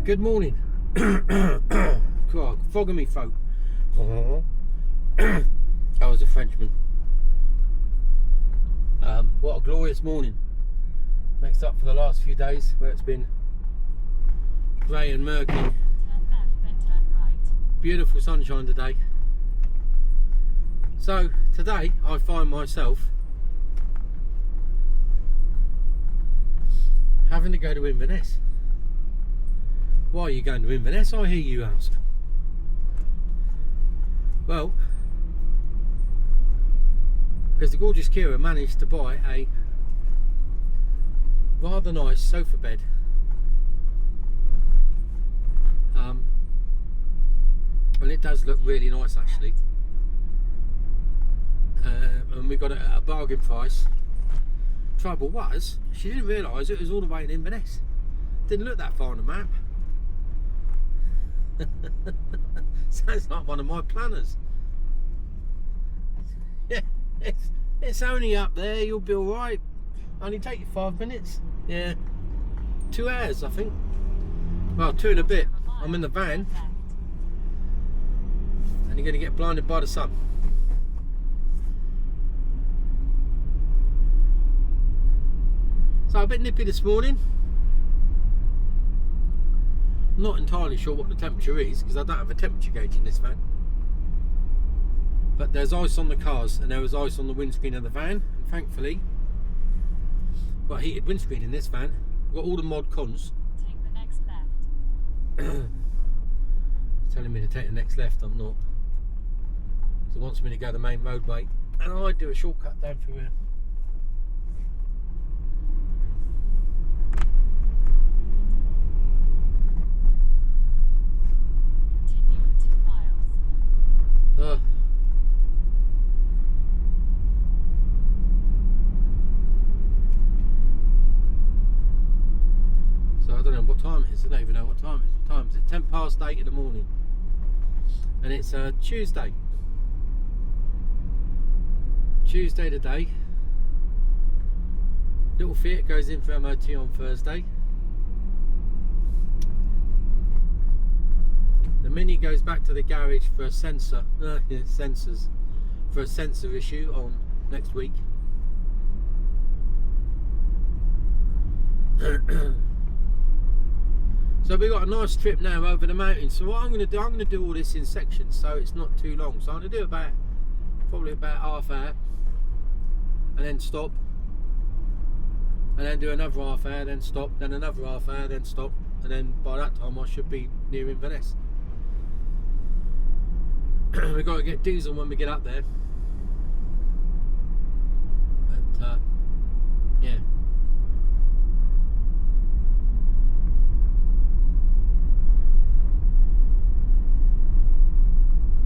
Good morning. God, fogging me folk. I was a Frenchman. What a glorious morning. Makes up for the last few days where it's been grey and murky. Turn left, then turn right. Beautiful sunshine today. So today I find myself having to go to Inverness. Why are you going to Inverness, I hear you ask? Well, because the gorgeous Kira managed to buy a rather nice sofa bed. And it does look really nice actually. And we got it at a bargain price. Trouble was, she didn't realise it was all the way in Inverness. Didn't look that far on the map. Sounds like one of my planners. Yeah, it's only up there, you'll be alright. Only take you 5 minutes. Yeah, 2 hours I think. Well, 2 and a bit. I'm in the van and you're going to get blinded by the sun. So a bit nippy this morning. Not entirely sure what the temperature is because I don't have a temperature gauge in this van. But there's ice on the cars and there was ice on the windscreen of the van. And thankfully, got a heated windscreen in this van. Got all the mod cons. Take the next left. It's telling me to take the next left, I'm not. Because it wants me to go the main roadway. And I do a shortcut down through here. Continue for 2 miles. So I don't know what time it is. I don't even know what time it is. What time is it? 10 past 8 in the morning. And it's Tuesday. Tuesday today. Little Fiat goes in for MOT on Thursday. The Mini goes back to the garage for a sensor. Sensors. For a sensor issue on next week. So we got a nice trip now over the mountains. So what I'm going to do, I'm going to do all this in sections, so it's not too long. So I'm going to do probably about half hour, and then stop, and then do another half hour, then stop, then another half hour, then stop, and then by that time I should be near Inverness. We've got to get diesel when we get up there. But yeah.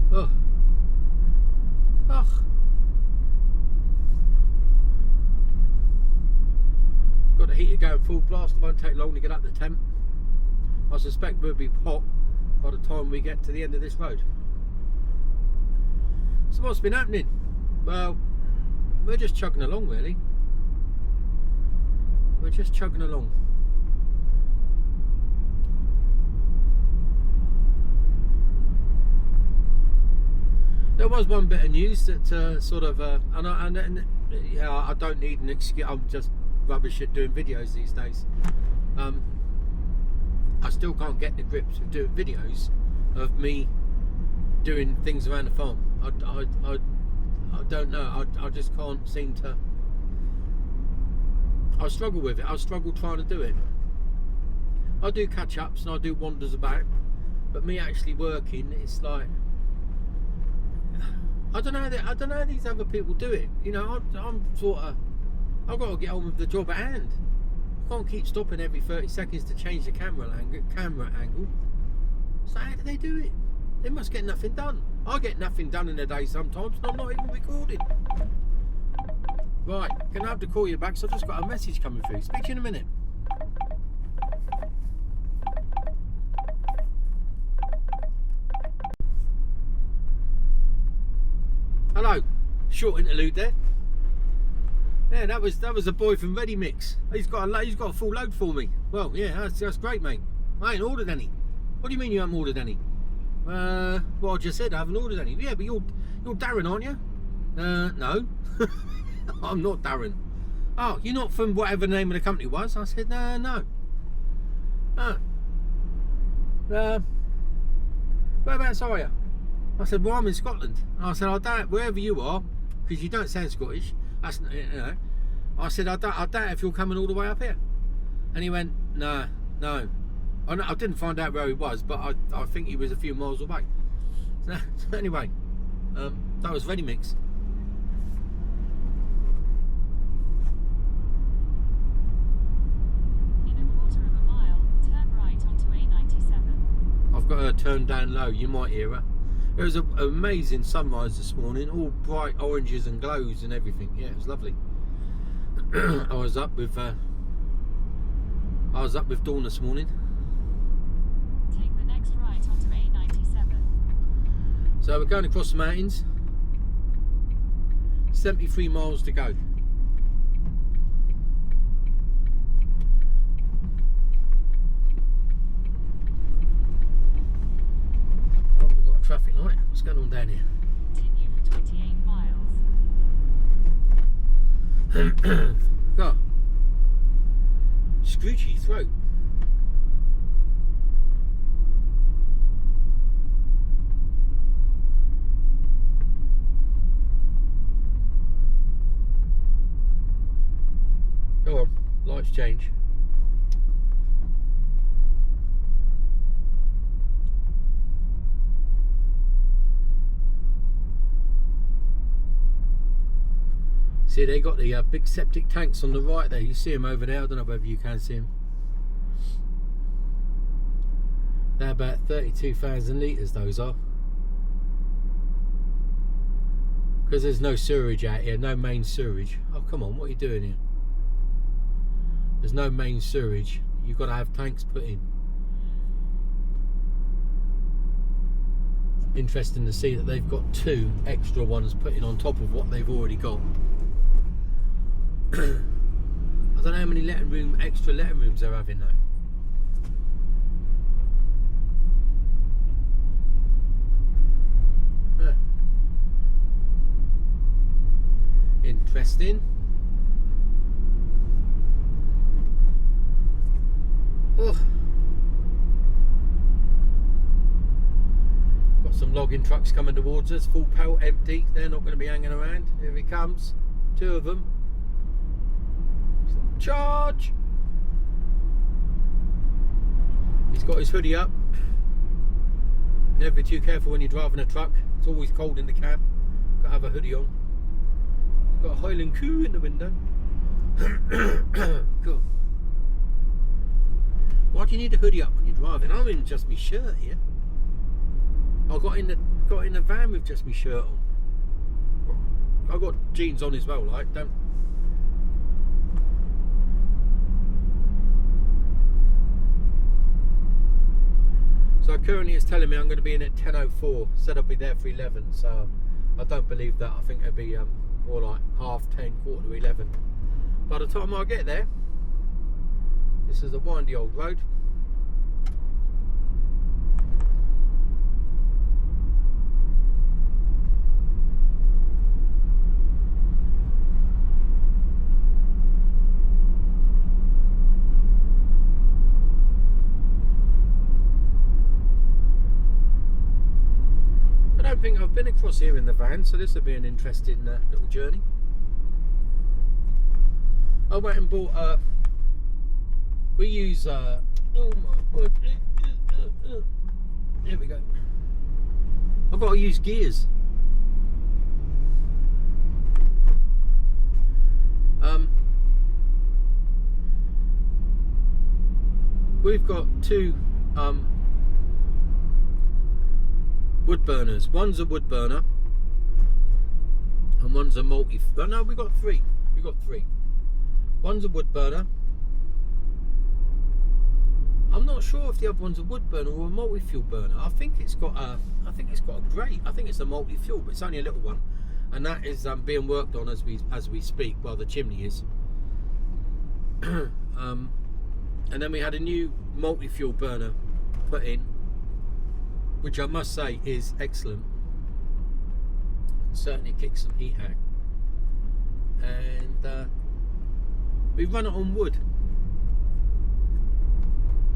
Oh. Ugh. Got the heater going full blast. It won't take long to get up the temp. I suspect we'll be hot by the time we get to the end of this road. So what's been happening? Well, we're just chugging along really. We're just chugging along. There was one bit of news that sort of, yeah, I don't need an excuse. I'm just rubbish at doing videos these days. I still can't get the grips of doing videos of me doing things around the farm. I don't know. I just can't seem to. I struggle with it. I struggle trying to do it. I do catch ups and I do wanders about, But me actually working, it's like, I don't know how these other people do it. You know, I'm sort of, I've got to get on with the job at hand. I can't keep stopping every 30 seconds to change the camera angle. So how do they do it? They must get nothing done. I get nothing done in a day sometimes, and I'm not even recording. Right, gonna have to call you back, so I've just got a message coming through. Speak to you in a minute. Hello, short interlude there. Yeah, that was a boy from Ready Mix. He's got a full load for me. Well, yeah, that's great, mate. I ain't ordered any. What do you mean you haven't ordered any? Well, I just said I haven't ordered any. Yeah, but you're Darren, aren't you? No, I'm not Darren. Oh, you're not from whatever the name of the company was? I said no. Whereabouts are you? I said, well, I'm in Scotland. And I said, I doubt wherever you are, because you don't sound Scottish. That's, you know. I said, I doubt if you're coming all the way up here. And he went, no. I didn't find out where he was, but I think he was a few miles away. So anyway, that was Ready Mix. In a quarter of a mile, turn right onto A97. I've got her turned down low. You might hear her. It was an amazing sunrise this morning, all bright oranges and glows and everything. Yeah, it was lovely. I was up with Dawn this morning. Take the next right onto A97. So we're going across the mountains. 73 miles to go. Oh, we've got a traffic light. What's going on down here? Continue for 28 miles. God. Screechy throat. Go on, lights change. See, they got the big septic tanks on the right there. You see them over there. I don't know whether you can see them. They're about 32,000 litres, those are. Because there's no sewerage out here, no main sewerage. Oh, come on, what are you doing here? There's no main sewerage. You've got to have tanks put in. Interesting to see that they've got 2 extra ones put in on top of what they've already got. I don't know how many extra letting rooms they're having though. Interesting. Oh. Got some logging trucks coming towards us, full pelt, empty. They're not going to be hanging around. Here he comes. 2 of them. Charge! He's got his hoodie up. Never be too careful when you're driving a truck. It's always cold in the cab. Got to have a hoodie on. Got a Highland Coo in the window. Cool. Why do you need a hoodie up when you're driving? I'm in just my shirt here. I got in the van with just my shirt on. I got jeans on as well, like don't. So currently it's telling me I'm going to be in at 10:04. Said I'll be there for 11. So I don't believe that. I think it'll be more like 10:30, 11:15. By the time I get there, this is a windy old road. I don't think I've been across here in the van, so this will be an interesting little journey. I went and bought we use oh my word, Here we go. I've got to use gears. We've got two wood burners. One's a wood burner and one's a multi. Oh, no, we got three. We got three. One's a wood burner. I'm not sure if the other one's a wood burner or a multi-fuel burner. I think it's got a grate. I think it's a multi-fuel, but it's only a little one, and that is being worked on as we speak. Well, the chimney is. And then we had a new multi-fuel burner put in, which I must say is excellent. It certainly kicks some heat out. And we run it on wood.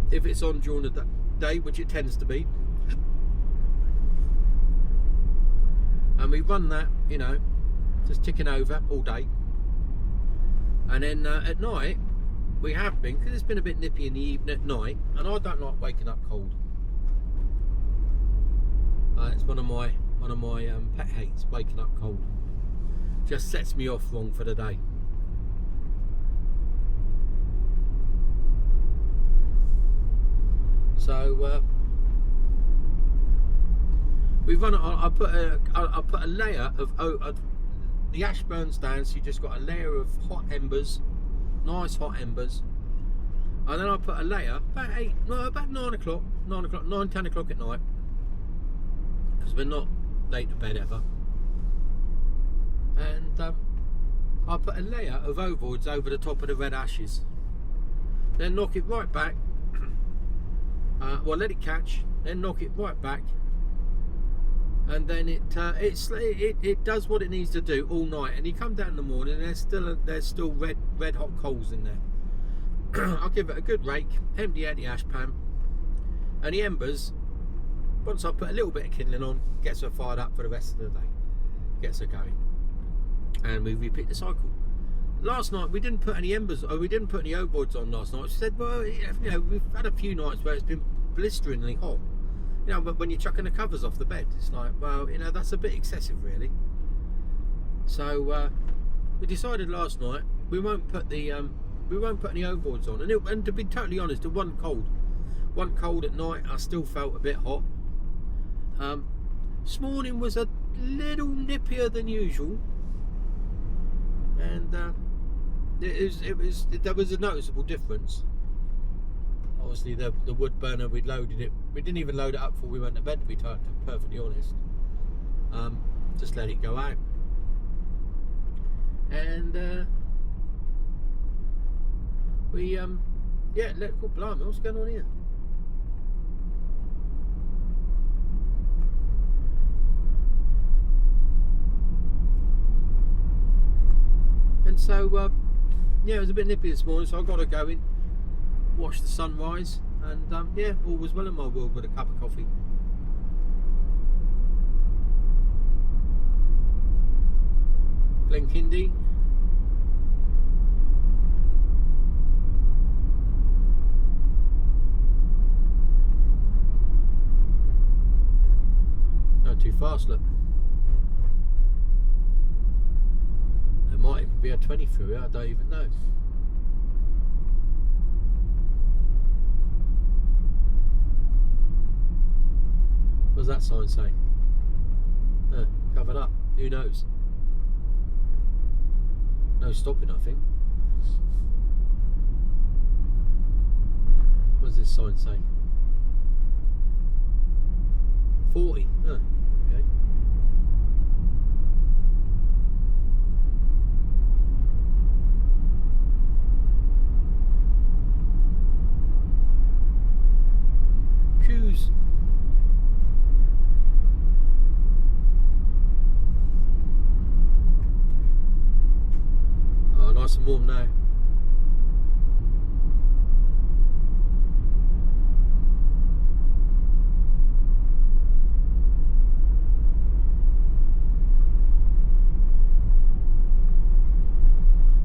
If it's on during the day, which it tends to be. And we run that, you know, just ticking over all day. And then at night, we have been, because it's been a bit nippy in the evening at night, and I don't like waking up cold. It's one of my pet hates, waking up cold. Just sets me off wrong for the day. So we run it on. I put a layer of the ash burns down, so you just got a layer of hot embers. Nice hot embers, and then I put a layer about 9 o'clock, 10 o'clock at night, because we're not late to bed ever. And I put a layer of ovoids over the top of the red ashes, then knock it right back. Well, let it catch, then knock it right back, and then it does what it needs to do all night. And you come down in the morning, and there's still red hot coals in there. I'll give it a good rake, empty out the ash pan, and the embers. Once I put a little bit of kindling on, gets her fired up for the rest of the day, gets her going, and we repeat the cycle. Last night we didn't put any embers, or we didn't put any ovoids on last night. She said, well, you know, we've had a few nights where it's been blisteringly hot. You know, but when you're chucking the covers off the bed, it's like, well, you know, that's a bit excessive, really. So we decided last night we won't put any ovoids on. And to be totally honest, the one cold at night, I still felt a bit hot. This morning was a little nippier than usual, and there was a noticeable difference. Obviously, the wood burner, we didn't even load it up before we went to bed, to be perfectly honest. Just let it go out. And blimey, what's going on here? And so, yeah, it was a bit nippy this morning, so I got to go in, watch the sunrise, and yeah, all was well in my world with a cup of coffee. Glenkindie. Not too fast, look. There might even be a 20 through here, I don't even know. What does that sign say? Covered up. Who knows? No stopping, I think. What does this sign say? 40. Okay. Coos. Oh, nice and warm now.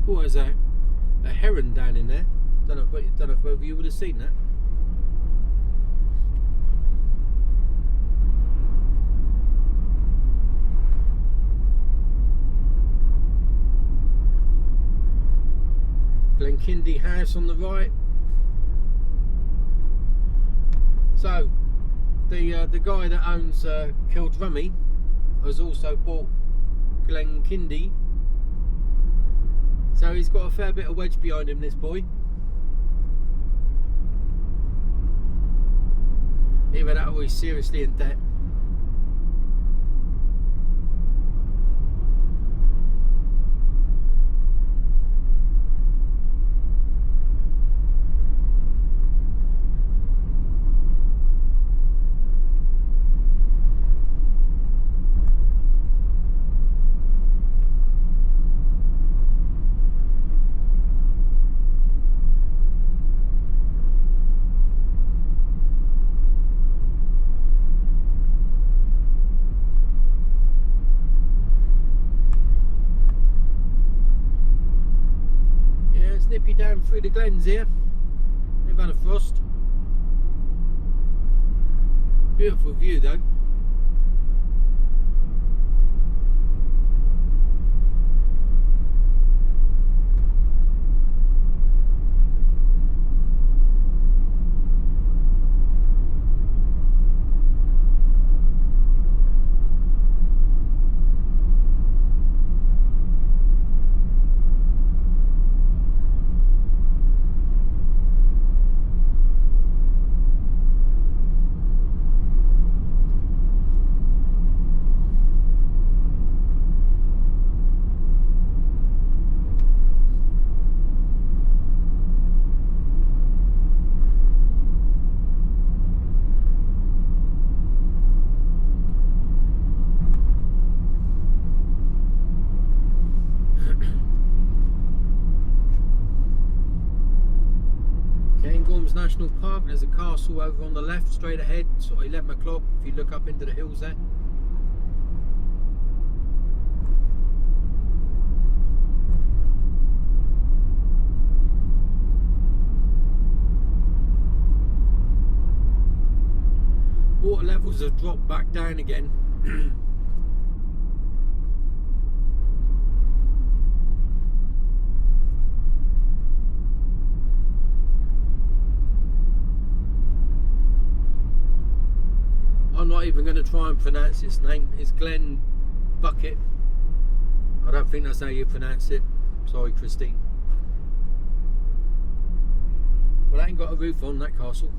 Oh, there's a heron down in there. Don't know if whether you would have seen that. Glenkindie house on the right. So the guy that owns Kildrummy has also bought Glenkindie, so he's got a fair bit of wedge behind him, this boy. Either that or he's seriously in debt. Nippy down through the glens here. They've had a frost. Beautiful view though. National Park. There's a castle over on the left straight ahead, sort of 11 o'clock if you look up into the hills there. Water levels have dropped back down again. I'm not even going to try and pronounce its name. It's Glen Bucket. I don't think that's how you pronounce it. Sorry, Christine. Well, that ain't got a roof on, that castle.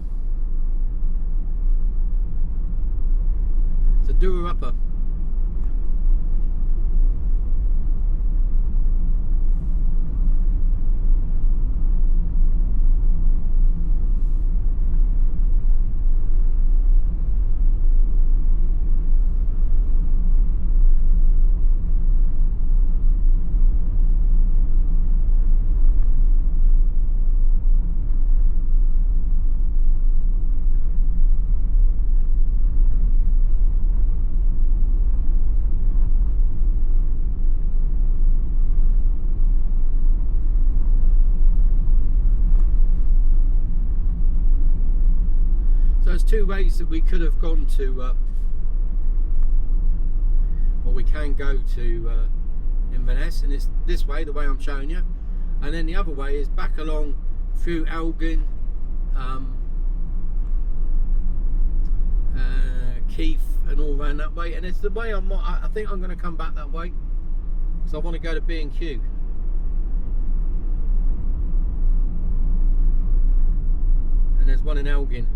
It's a doer-upper. There's two ways that we could have gone to, or we can go to Inverness, and it's this way, the way I'm showing you, and then the other way is back along through Elgin, Keith, and all around that way. And it's the way I think I'm going to come back that way because I want to go to B&Q. And there's one in Elgin.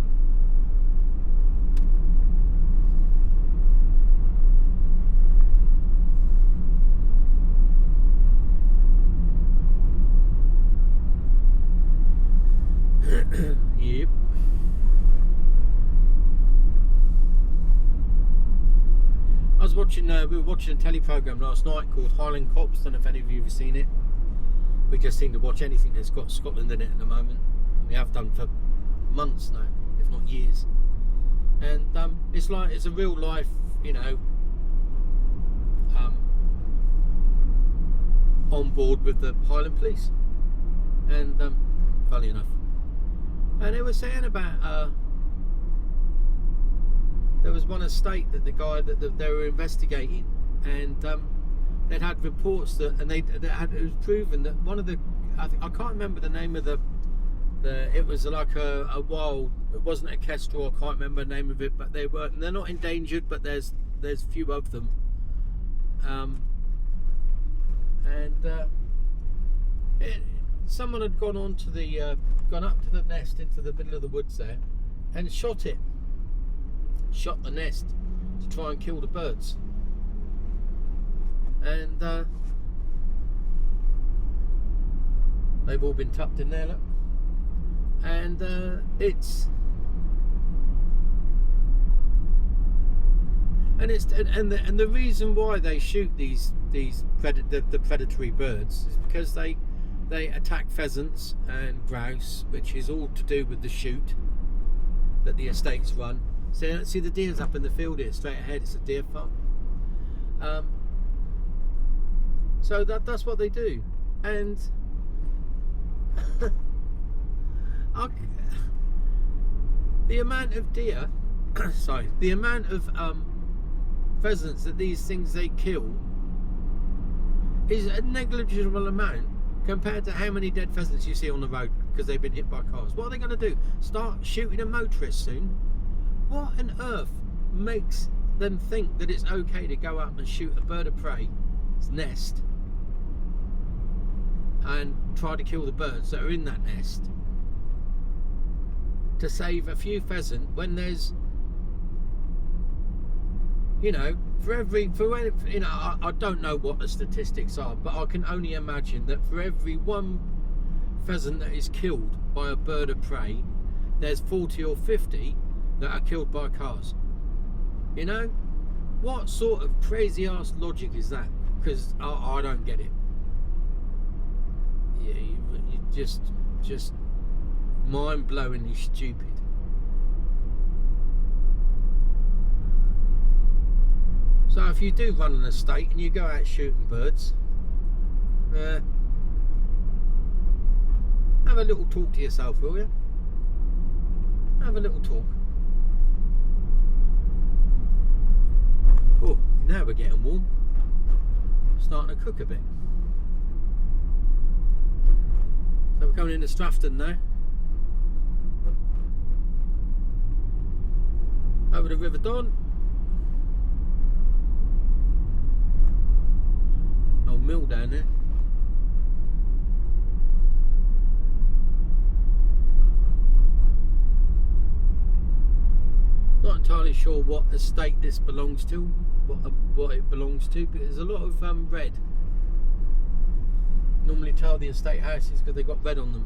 Yep. I was watching, we were watching a telly program last night called Highland Cops. Don't know if any of you have seen it. We just seem to watch anything that's got Scotland in it at the moment. We have done for months now, if not years. And it's like, it's a real life, you know, on board with the Highland Police. And funny enough. And they were saying about there was one estate that the guy that they were investigating, and they'd had reports that, and it was proven that one of the I can't remember the name of the it was like a wild, it wasn't a kestrel, I can't remember the name of it, but they're not endangered, but there's few of them. Someone had gone on to gone up to the nest into the middle of the woods there and shot the nest to try and kill the birds. And they've all been tucked in there, look. And the reason why they shoot the predatory birds is because they attack pheasants and grouse, which is all to do with the shoot that the estates run. So see the deer's up in the field here, straight ahead. It's a deer farm. So that's what they do, and the amount of deer, the amount of pheasants that these things they kill is a negligible amount compared to how many dead pheasants you see on the road because they've been hit by cars. What are they going to do? Start shooting a motorist soon? What on earth makes them think that it's okay to go up and shoot a bird of prey's nest and try to kill the birds that are in that nest to save a few pheasant when there's, you know, I don't know what the statistics are, but I can only imagine that for every one pheasant that is killed by a bird of prey, there's 40 or 50 that are killed by cars. You know, what sort of crazy ass logic is that? Because I don't get it. Yeah, you just mind-blowingly stupid. So if you do run an estate and you go out shooting birds, have a little talk to yourself, will you? Have a little talk. Oh, now we're getting warm. Starting to cook a bit. So we're coming into Strathdon now. Over the River Don. Old mill down there. Not entirely sure what estate this belongs to, what it belongs to, but there's a lot of red. Normally tell the estate houses because they got red on them.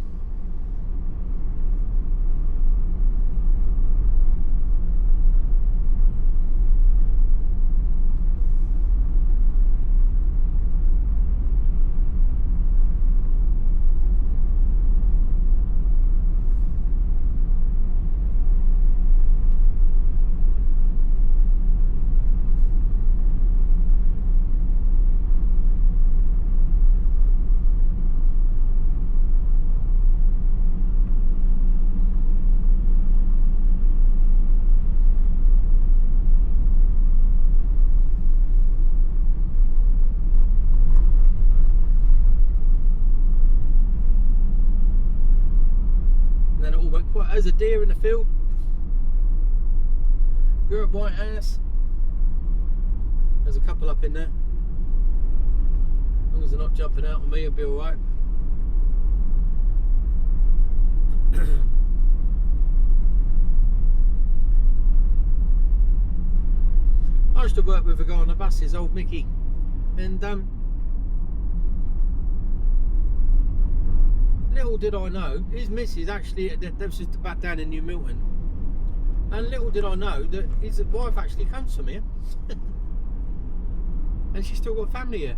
There's a deer in the field. You're a white ass. There's a couple up in there. As long as they're not jumping out on me, I'll be alright. I used to work with a guy on the buses, old Mickey, and little did I know, his missus actually, that was just about down in New Milton, and little did I know that his wife actually comes from here, and she's still got family here.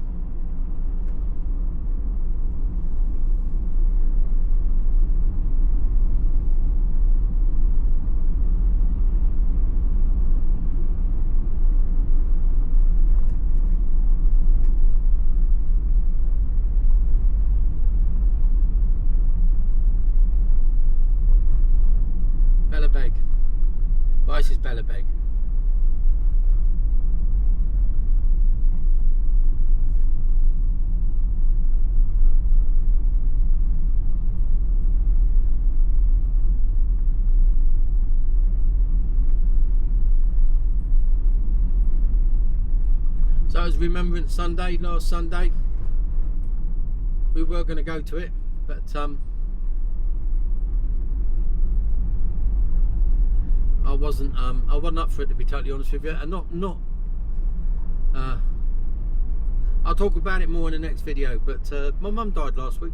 This is Bellabeg. So it was Remembrance Sunday, last Sunday. We were going to go to it, but I wasn't up for it, to be totally honest with you. And I'll talk about it more in the next video. But my mum died last week,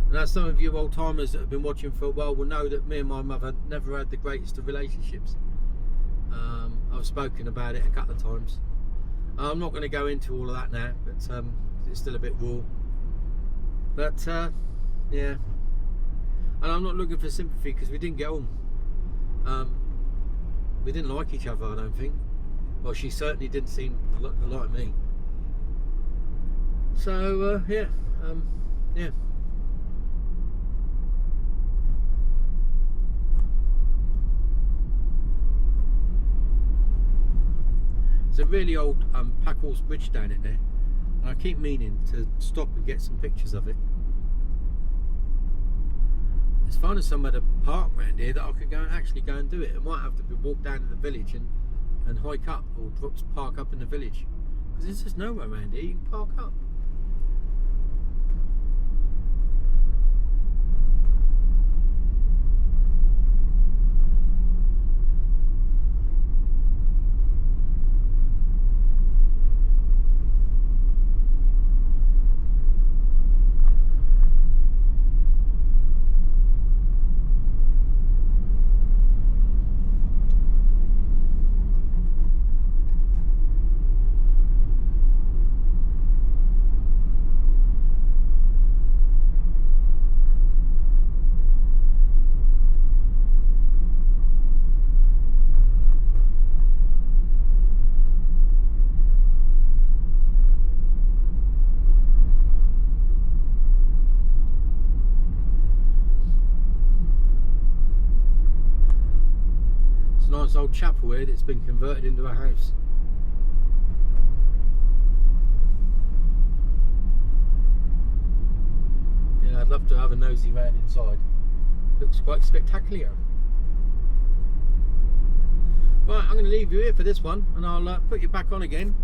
and as some of you old timers that have been watching for a while will know, that me and my mother never had the greatest of relationships. I've spoken about it a couple of times. I'm not going to go into all of that now, but it's still a bit raw. But yeah, and I'm not looking for sympathy, because we didn't get on. We didn't like each other, I don't think. Well, she certainly didn't seem like me. So yeah, yeah. There's a really old Packhorse Bridge down in there, and I keep meaning to stop and get some pictures of it. It's finding somewhere to park around here that I could actually go and do it. It might have to be walk down to the village and hike up, or park up in the village, because there's just nowhere around here you can park up. Nice old chapel here that's been converted into a house. Yeah, I'd love to have a nosy round inside. Looks quite spectacular. Right, I'm going to leave you here for this one, and I'll put you back on again